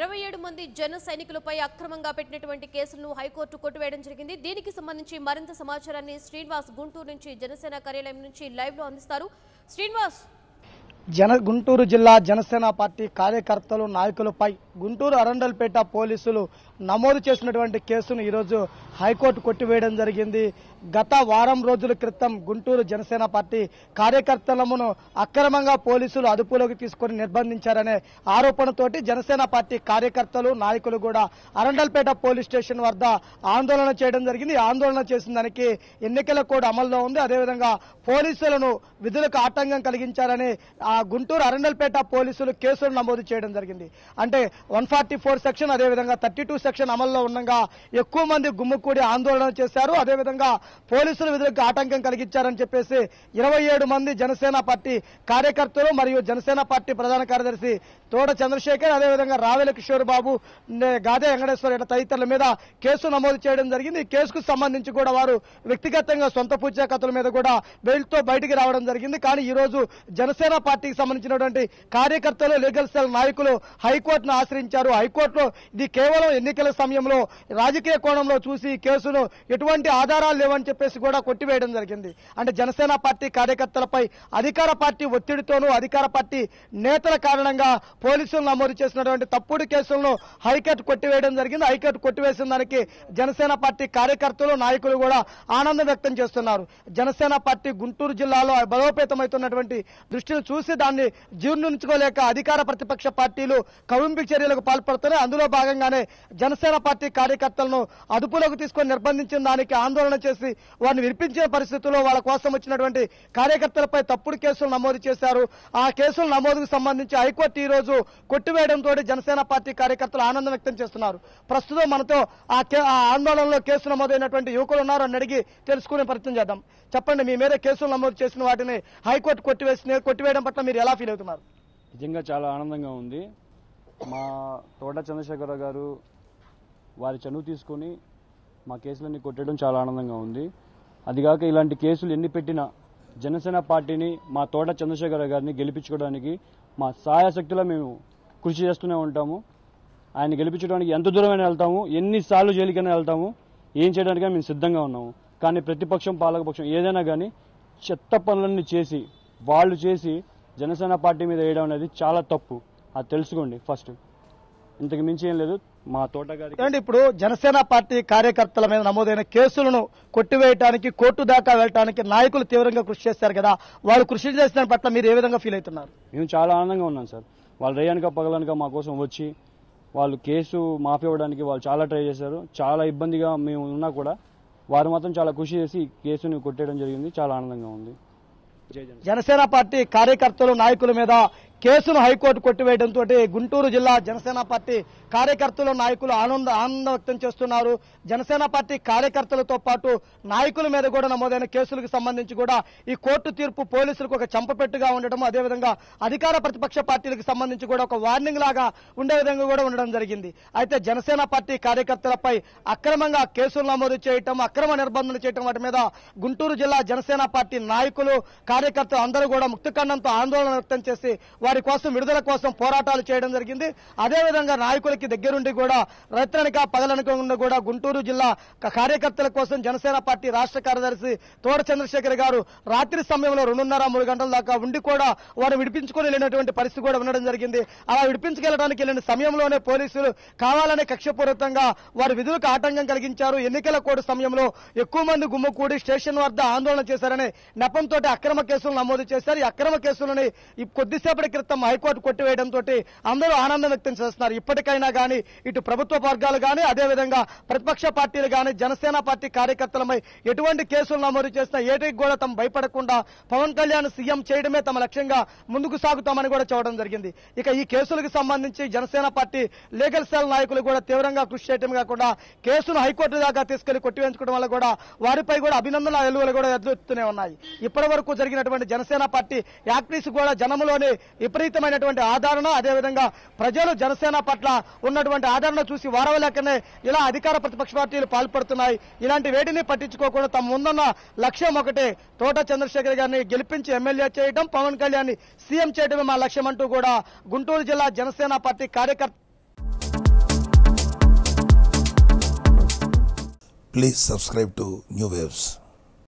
27 మంది జన సైనికులపై అక్రమంగా పెట్టినటువంటి కేసులను హైకోర్టు కొట్టివేయడం జరిగింది. దీనికి సంబంధించి మరింత సమాచారాన్ని శ్రీనివాస్ గుంటూరు నుంచి జనసేన కార్యాలయం నుంచి లైవ్ లో అందిస్తారు. శ్రీనివాస్, గుంటూరు జిల్లా జనసేన పార్టీ కార్యకర్తలు నాయకులపై గుంటూరు అరండల్పేట పోలీసులు నమోదు చేసినటువంటి కేసును ఈరోజు హైకోర్టు కొట్టివేయడం జరిగింది. గత వారం రోజుల క్రితం గుంటూరు జనసేన పార్టీ కార్యకర్తలను అక్రమంగా పోలీసులు అదుపులోకి తీసుకుని నిర్బంధించారనే ఆరోపణతోటి జనసేన పార్టీ కార్యకర్తలు నాయకులు కూడా అరండల్పేట పోలీస్ స్టేషన్ వద్ద ఆందోళన చేయడం జరిగింది. ఆందోళన చేసిన దానికి ఎన్నికల కోడ్ అమల్లో ఉంది. అదేవిధంగా పోలీసులను విధులకు ఆటంకం కలిగించారని గుంటూరు అరండల్పేట పోలీసులు కేసులు నమోదు చేయడం జరిగింది. అంటే 144 సెక్షన్ అదేవిధంగా 32 సెక్షన్ అమల్లో ఉండగా ఎక్కువ మంది గుమ్ముకూడి ఆందోళన చేశారు. అదేవిధంగా పోలీసుల విధులకు ఆటంకం కలిగించారని చెప్పేసి 27 మంది జనసేన పార్టీ కార్యకర్తలు మరియు జనసేన పార్టీ ప్రధాన కార్యదర్శి తోట చంద్రశేఖర్ అదేవిధంగా రావెల కిషోర్ బాబు, గాదే వెంకటేశ్వర తదితరుల మీద కేసు నమోదు చేయడం జరిగింది. ఈ కేసుకు సంబంధించి కూడా వారు వ్యక్తిగతంగా సొంత పూచీకత్తుల మీద కూడా బెయిల్తో బయటికి రావడం జరిగింది. కానీ ఈ రోజు జనసేన పార్టీకి సంబంధించినటువంటి కార్యకర్తలు, లీగల్ సెల్ నాయకులు హైకోర్టును ఆశ్రయించారు. హైకోర్టులో ఇది కేవలం ఎన్నికల సమయంలో రాజకీయ కోణంలో చూసి ఈ కేసును ఎటువంటి ఆధారాలు లేవని చెప్పేసి కూడా కొట్టివేయడం జరిగింది. అంటే జనసేన పార్టీ కార్యకర్తలపై అధికార పార్టీ ఒత్తిడితోనూ అధికార పార్టీ నేతల కారణంగా పోలీసులు నమోదు చేసినటువంటి తప్పుడు కేసులను హైకోర్టు కొట్టివేయడం జరిగింది. హైకోర్టు కొట్టివేసిన దానికి జనసేన పార్టీ కార్యకర్తలు నాయకులు కూడా ఆనందం వ్యక్తం చేస్తున్నారు. జనసేన పార్టీ గుంటూరు జిల్లాలో బలోపేతమవుతున్నటువంటి దృష్టిని చూసి దాన్ని జీర్ణించుకోలేక అధికార ప్రతిపక్ష పార్టీలు కవింపు చర్యలకు పాల్పడుతున్నాయి. అందులో భాగంగానే జనసేన పార్టీ కార్యకర్తలను అదుపులోకి తీసుకొని నిర్బంధించిన దానికి ఆందోళన చేసి వారిని విడిపించిన పరిస్థితుల్లో వాళ్ళ కోసం వచ్చినటువంటి కార్యకర్తలపై తప్పుడు కేసులు నమోదు చేశారు. ఆ కేసుల నమోదుకు సంబంధించి హైకోర్టు ఈ రోజు కొట్టివేయడంతో జనసేన పార్టీ కార్యకర్తలు ఆనందం వ్యక్తం చేస్తున్నారు. ప్రస్తుతం మనతో ఆ ఆందోళనలో కేసు నమోదైనటువంటి యువకులు ఉన్నారు అని అడిగి తెలుసుకునే ప్రయత్నం చేద్దాం. చెప్పండి, మీ మీద కేసులు నమోదు చేసిన వాటిని హైకోర్టు కొట్టివేయడం పట్ల మీరు ఎలా ఫీల్ అవుతున్నారు? నిజంగా చాలా ఆనందంగా ఉంది. మా తోట చంద్రశేఖర గారు వారి చనువు తీసుకొని మా కేసులన్నీ కొట్టడం చాలా ఆనందంగా ఉంది. అదిగాక ఇలాంటి కేసులు ఎన్ని పెట్టినా జనసేన పార్టీని, మా తోట చంద్రశేఖర గారిని గెలిపించుకోవడానికి మా సాయశక్తిలో మేము కృషి చేస్తూనే ఉంటాము. ఆయన గెలిపించడానికి ఎంత దూరమైనా వెళ్తాము, ఎన్నిసార్లు జైలుకైనా వెళ్తాము, ఏం చేయడానికైనా మేము సిద్ధంగా ఉన్నాము. కానీ ప్రతిపక్షం పాలకపక్షం ఏదైనా కానీ చెత్త పనులన్నీ చేసి వాళ్ళు చేసి జనసేన పార్టీ మీద వేయడం అనేది చాలా తప్పు. అది తెలుసుకోండి ఫస్ట్. ఇంతకు మించి ఏం లేదు. మా తోటగారి ఇప్పుడు జనసేన పార్టీ కార్యకర్తల మీద నమోదైన కేసులను కొట్టివేయడానికి కోర్టు దాకా వెళ్ళడానికి నాయకులు తీవ్రంగా కృషి చేశారు కదా, వాళ్ళు కృషి చేసిన పట్ల మీరు ఏ విధంగా ఫీల్ అవుతున్నారు? మేము చాలా ఆనందంగా ఉన్నాం సార్. వాళ్ళు రేయనక పగలనక మా కోసం వచ్చి వాళ్ళు కేసు మాఫీ అవ్వడానికి వాళ్ళు చాలా ట్రై చేశారు. చాలా ఇబ్బందిగా మేము ఉన్నా కూడా వారు మాత్రం చాలా కృషి చేసి కేసుని కొట్టేయడం జరిగింది. చాలా ఆనందంగా ఉంది. జనసేన పార్టీ కార్యకర్తలు నాయకుల మీద కేసును హైకోర్టు కొట్టివేయడంతో గుంటూరు జిల్లా జనసేన పార్టీ కార్యకర్తలు నాయకులు ఆనందం వ్యక్తం చేస్తున్నారు. జనసేన పార్టీ కార్యకర్తలతో పాటు నాయకుల మీద కూడా నమోదైన కేసులకు సంబంధించి కూడా ఈ కోర్టు తీర్పు పోలీసులకు ఒక చంపపెట్టుగా ఉండడం, అదేవిధంగా అధికార ప్రతిపక్ష పార్టీలకు సంబంధించి కూడా ఒక వార్నింగ్ లాగా ఉండే విధంగా కూడా ఉండడం జరిగింది. అయితే జనసేన పార్టీ కార్యకర్తలపై అక్రమంగా కేసులు నమోదు చేయటం, అక్రమ నిర్బంధన చేయటం వాటి మీద గుంటూరు జిల్లా జనసేన పార్టీ నాయకులు కార్యకర్తలు అందరూ కూడా ముక్తఖండంతో ఆందోళన వ్యక్తం చేసి వారి కోసం విడుదల కోసం పోరాటాలు చేయడం జరిగింది. అదేవిధంగా నాయకులకి దగ్గరుండి కూడా రైతనక పగలనక కూడా గుంటూరు జిల్లా కార్యకర్తల కోసం జనసేన పార్టీ రాష్ట్ర కార్యదర్శి తోట చంద్రశేఖర్ గారు రాత్రి సమయంలో 2:30-3 గంటల దాకా ఉండి కూడా వారు విడిపించుకొని వెళ్ళినటువంటి పరిస్థితి కూడా ఉండడం జరిగింది. అలా విడిపించుకెళ్లడానికి వెళ్ళిన సమయంలోనే పోలీసులు కావాలనే కక్షపూరితంగా వారి విధులకు ఆటంకం కలిగించారు. ఎన్నికల కోడ్ సమయంలో ఎక్కువ మంది గుమ్ముకూడి స్టేషన్ వద్ద ఆందోళన చేశారనే నెపంతో అక్రమ కేసులు నమోదు చేశారు. ఈ అక్రమ కేసులని కొద్దిసేపటి క్రితం హైకోర్టు కొట్టివేయడంతో అందరూ ఆనందం వ్యక్తం చేస్తున్నారు. ఇప్పటికైనా కానీ ఇటు ప్రభుత్వ వర్గాలు కానీ అదేవిధంగా ప్రతిపక్ష పార్టీలు కానీ జనసేన పార్టీ కార్యకర్తలపై ఎటువంటి కేసులు నమోదు చేసినా ఏటికి కూడా తమ భయపడకుండా పవన్ కళ్యాణ్ సీఎం చేయడమే తమ లక్ష్యంగా ముందుకు సాగుతామని కూడా చెప్పడం జరిగింది. ఇక ఈ కేసులకు సంబంధించి జనసేన పార్టీ లీగల్ సెల్ నాయకులు కూడా తీవ్రంగా కృషి చేయడం కాకుండా కేసును హైకోర్టు దాకా తీసుకెళ్లి కొట్టివేయించుకోవడం వల్ల కూడా వారిపై కూడా అభినందనల ఎలువలు కూడా ఎదురుతూనే ఉన్నాయి. ఇప్పటి వరకు జరిగినటువంటి జనసేన పార్టీ యాక్టివ్స్ కూడా జనంలోనే విపరీతమైనటువంటి ఆదరణ, అదేవిధంగా ప్రజలు జనసేన పట్ల ఉన్నటువంటి ఆదరణ చూసి వారవలేకనే ఇలా అధికార ప్రతిపక్ష పార్టీలు పాల్పడుతున్నాయి. ఇలాంటి వేడిని పట్టించుకోకుండా తమ ముందున్న లక్ష్యం ఒకటే, తోట చంద్రశేఖర్ గారిని గెలిపించి ఎమ్మెల్యే చేయడం, పవన్ కళ్యాణ్ సీఎం చేయడమే మా లక్ష్యం అంటూ కూడా గుంటూరు జిల్లా జనసేన పార్టీ కార్యకర్త Please subscribe to New Waves.